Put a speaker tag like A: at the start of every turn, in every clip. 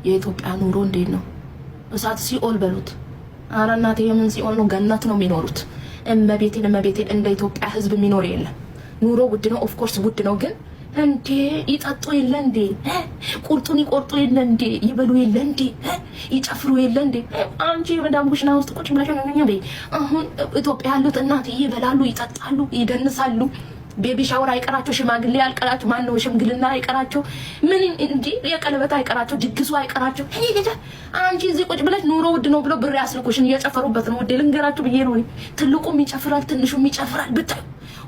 A: የኢትዮጵያ ኑሮ እንዴት ነው? እሳት ሲኦል በሉት። ኧረ እናቴ የምን ሲኦል ነው? ገነት ነው የሚኖሩት። እመቤቴን እንደ ኢትዮጵያ ህዝብ የሚኖር የለም። ኑሮ ውድ ነው፣ ኦፍ ኮርስ ውድ ነው። ግን እንዴ ይጠጡ የለ እንዴ? ቁርጡን ይቆርጡ የለ እንዴ? ይበሉ የለ እንዴ? ይጨፍሩ የለ እንዴ? አንቺ የመዳም ኩሽና ውስጥ ቁጭ ብለሽ ነው። አሁን ኢትዮጵያ ያሉት እናት ይበላሉ፣ ይጠጣሉ፣ ይደንሳሉ። ቤቢ ሻወር አይቀራቸው፣ ሽማግሌ አይቀራቸው፣ ማን ነው ሽምግልና አይቀራቸው፣ ምን እንጂ የቀለበት አይቀራቸው፣ ድግሱ አይቀራቸው። አንቺ እዚህ ቁጭ ብለሽ ኑሮ ውድ ነው ብሎ ብር ያስልኩሽን እየጨፈሩበት ነው። ውዴ ልንገራችሁ ብዬ ነው። ትልቁም ይጨፍራል፣ ትንሹም ይጨፍራል። ብታይ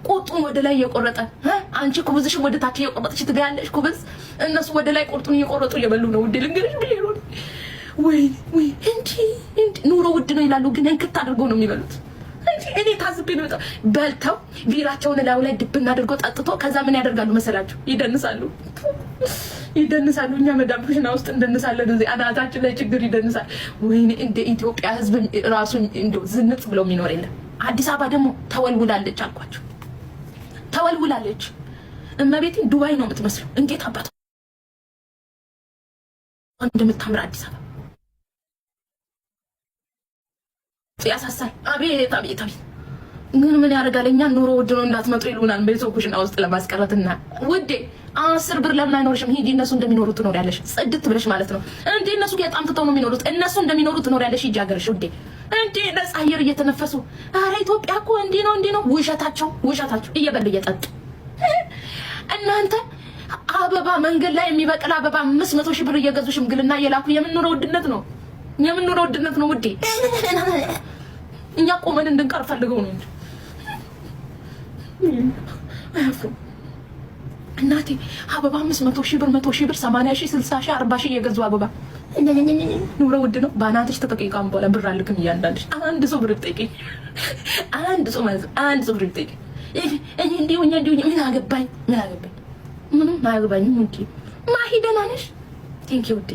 A: ቁርጡን ወደ ላይ እየቆረጠ አንቺ ኩብዝሽን ወደ ታች እየቆረጠች ትጋያለሽ። ኩብዝ እነሱ ወደ ላይ ቁርጡን እየቆረጡ እየበሉ ነው። ውዴ ልንገርሽ ብዬ ነው። ወይ እንዲ ኑሮ ውድ ነው ይላሉ፣ ግን እንክት አድርገው ነው የሚበሉት። እኔ ታዝቤ ነው። በልተው ቢራቸውን ላዩ ላይ ድብና አድርገው ጠጥቶ ከዛ ምን ያደርጋሉ መሰላችሁ? ይደንሳሉ። እኛ መዳም ኩሽና ውስጥ እንደንሳለን። እዚህ አናታችን ላይ ችግር ይደንሳል። ወይኔ እንደ ኢትዮጵያ ህዝብ ራሱ እንደው ዝንጥ ብለው የሚኖር የለም። አዲስ አበባ ደግሞ ተወልውላለች አልኳቸው። ተወልውላለች። እመቤቴን ዱባይ ነው የምትመስለው። እንዴት አባቷ እንደምታምር አዲስ አበባ ያሳሳል። አቤት አቤት አቤት። ግን ምን ያደርጋል? እኛ ኑሮ ውድ ነው እንዳትመጡ ይሉናል በሰው ኩሽና ውስጥ ለማስቀረትና ውዴ 10 ብር ለምን አይኖርሽም? ሂጂ እነሱ እንደሚኖሩት ትኖሪያለሽ። ጽድት ብለሽ ማለት ነው እንዴ። እነሱ በጣም ትተው ነው የሚኖሩት። እነሱ እንደሚኖሩት ትኖሪያለሽ። ሂጂ ሀገርሽ ውዴ። እንዴ ነፃ አየር እየተነፈሱ ኧረ ኢትዮጵያ እኮ እንዲህ ነው። ውሸታቸው እየበሉ እየጠጡ እናንተ አበባ መንገድ ላይ የሚበቅል አበባ 500 ሺህ ብር እየገዙ ሽምግልና እየላኩ የምንኖረ ውድነት ነው ውዴ። እኛ ቆመን እንድንቀር ፈልገው ነው እንጂ አያፍሩም። እናቴ አበባ 500 ሺህ ብር 100 ሺህ ብር 80 ሺህ 60 ሺህ 40 ሺህ እየገዙ አበባ ኑሮ ውድ ነው። ባናትሽ ተጠቂቃም በኋላ ብር አልክም። እያንዳንድሽ አንድ ሰው ብር ጠይቀኝ፣ አንድ ሰው ብር ጠይቀኝ። እኔ እንዲሁ ምን አገባኝ ምንም አያገባኝም። እንጂ ማሂ ደህና ነሽ? ቴንኪው ውዴ።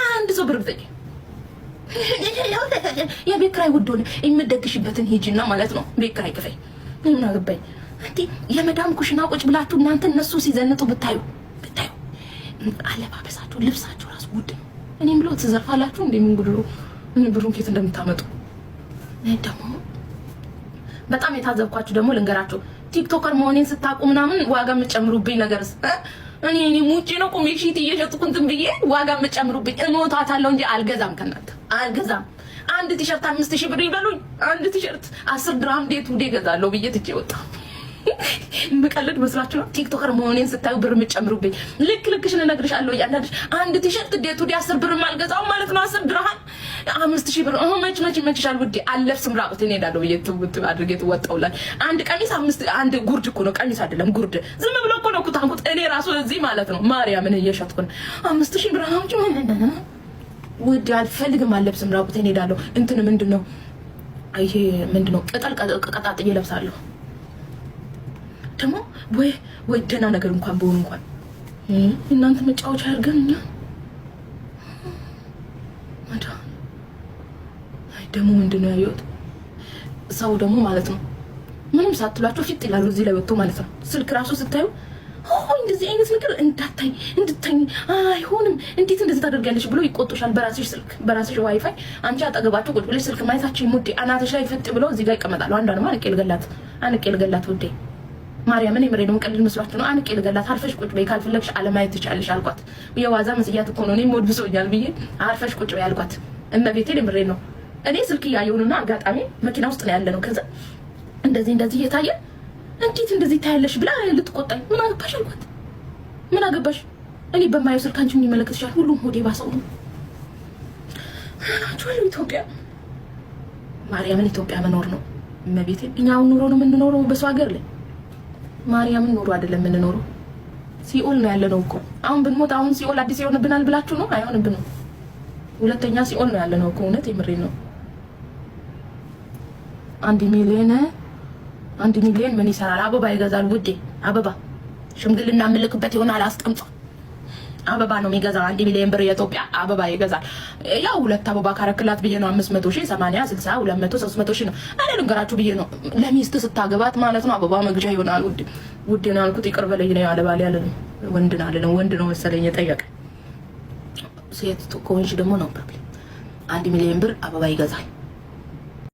A: አንድ ሰው ብር ጠይቀኝ። የቤት ኪራይ ውድ ሆነ። የምትደግሽበትን ሂጂና ማለት ነው ቤት ኪራይ ክፈይ። ምን አገባኝ እንዴ? የመዳም ኩሽና ቁጭ ብላችሁ እናንተ እነሱ ሲዘንጡ ብታዩ አለባበሳችሁ፣ ልብሳችሁ ራሱ ውድ ነው። እኔም ብለው ትዘርፋላችሁ እንዴ? ምን ጉድ ነው? ምን ብሩን ከየት እንደምታመጡ ደግሞ በጣም የታዘብኳችሁ ደግሞ ልንገራችሁ። ቲክቶከር መሆኔን ስታውቁ ምናምን ዋጋ የምትጨምሩብኝ ነገርስ እኔ ሙጪ ነው ቁም ሺት እየሸጥኩ እንትን ብዬ ዋጋ የምትጨምሩብኝ እሞታታለሁ እንጂ አልገዛም። ከእናንተ አልገዛም። አንድ ቲሸርት 5000 ብር ይበሉኝ። አንድ ቲሸርት 10 ድርሃም ዴት ውዴ ገዛለሁ ብዬ ትቼ ወጣ። ምቀልድ መስላችሁ ነው? ቲክቶከር መሆኔን ስታዩ ብር የምትጨምሩብኝ ልክሽን እነግርሻለሁ። እያንዳንድሽ አንድ ቲሸርት ዴት ውዴ 10 ብር አልገዛው ማለት ነው። 10 ድርሃም 5000 ብር መችሻል ውዴ። አለብስም ራቁቴን እሄዳለሁ ብዬ ትውት አድርጌ ትወጣውላል። አንድ ቀሚስ አንድ ጉርድ እኮ ነው፣ ቀሚስ አይደለም ጉርድ። ዝም ብሎ እኮ ነው ኩታንኩት። እኔ ራሱ እዚህ ማለት ነው ማርያምን እየሸጥኩ ነው። 5000 ብር ውዴ አልፈልግም። አለብስም ራቁቴን እሄዳለሁ። እንትን ምንድነው ይሄ ምንድነው? ቅጠል ቀጣጥዬ ለብሳለሁ። ደግሞ ወይ ደህና ነገር እንኳን በሆኑ እንኳን እናንተ መጫወቻ ያርገን እኛ ደግሞ ምንድነው ያየሁት? ሰው ደግሞ ማለት ነው ምንም ሳትሏቸው ፊት ይላሉ እዚህ ላይ ወጥቶ ማለት ነው። ስልክ ራሱ ስታዩ እንደዚህ አይነት ነገር እንድታይ አይሆንም፣ እንዴት እንደዚህ ታደርጊያለሽ ብሎ ይቆጡሻል። በራስሽ ስልክ በራስሽ ዋይፋይ አንቺ አጠገባቸው ቁጭ ብለሽ ስልክ ማየታችን ሙዴ አናትሽ ላይ ፍጥ ብለው እዚህ ጋር ይቀመጣሉ። አንዷንም አንቄ ልገላት ውዴ ማርያምን የምሬ ነው። ቀልድ መስሏችሁ ነው? አንቄ ልገላት። አርፈሽ ቁጭ በይ፣ ካልፈለግሽ አለማየት ትቻለሽ አልኳት። የዋዛ መስያት እኮ ነው። እኔም ወድ ብሶኛል ብዬ አርፈሽ ቁጭ በይ አልኳት። እመቤቴን የምሬ ነው። እኔ ስልክ እያየሁንና አጋጣሚ መኪና ውስጥ ነው ያለነው። ከዛ እንደዚህ እየታየ እንዴት እንደዚህ ታያለሽ ብላ ልትቆጣኝ፣ ምን አገባሽ አልኳት። ምን አገባሽ? እኔ በማየው ስልክ አንቺ ምን ይመለከትሻል? ሁሉም ሆዴ ባሰው ነው ናቸው። ኢትዮጵያ ማርያምን ኢትዮጵያ መኖር ነው እመቤቴን። እኛው ኑሮ ነው የምንኖረው በሰው ሀገር ላይ። ማርያምን ኑሮ አይደለም የምንኖረው፣ ሲኦል ነው ያለነው እኮ። አሁን ብንሞት አሁን ሲኦል አዲስ ይሆንብናል ብላችሁ ነው? አይሆንብንም። ሁለተኛ ሲኦል ነው ያለነው እኮ። እውነት የምሬ ነው። 1 ሚሊዮን ምን ይሰራል? አበባ ይገዛል ውዴ። አበባ ሽምግልና ምልክበት ይሆናል። አስቀምጦ አበባ ነው የሚገዛው። 1 ሚሊዮን ብር የኢትዮጵያ አበባ ይገዛል። ያው ሁለት አበባ ካረክላት ብዬ ነው 500 ሺህ 80 60 200 300 ሺህ ነው። እኔ ልንገራችሁ ብዬ ነው። ለሚስት ስታገባት ማለት ነው አበባ መግዣ ይሆናል ውዴ ነው ያልኩት። ይቅር በለኝ ነው ያለ ባል ያለ ወንድ ነው መሰለኝ የጠየቀ ሴት ከሆንሽ ደግሞ ነው ፕሮብሌም። 1 ሚሊዮን ብር አበባ ይገዛል።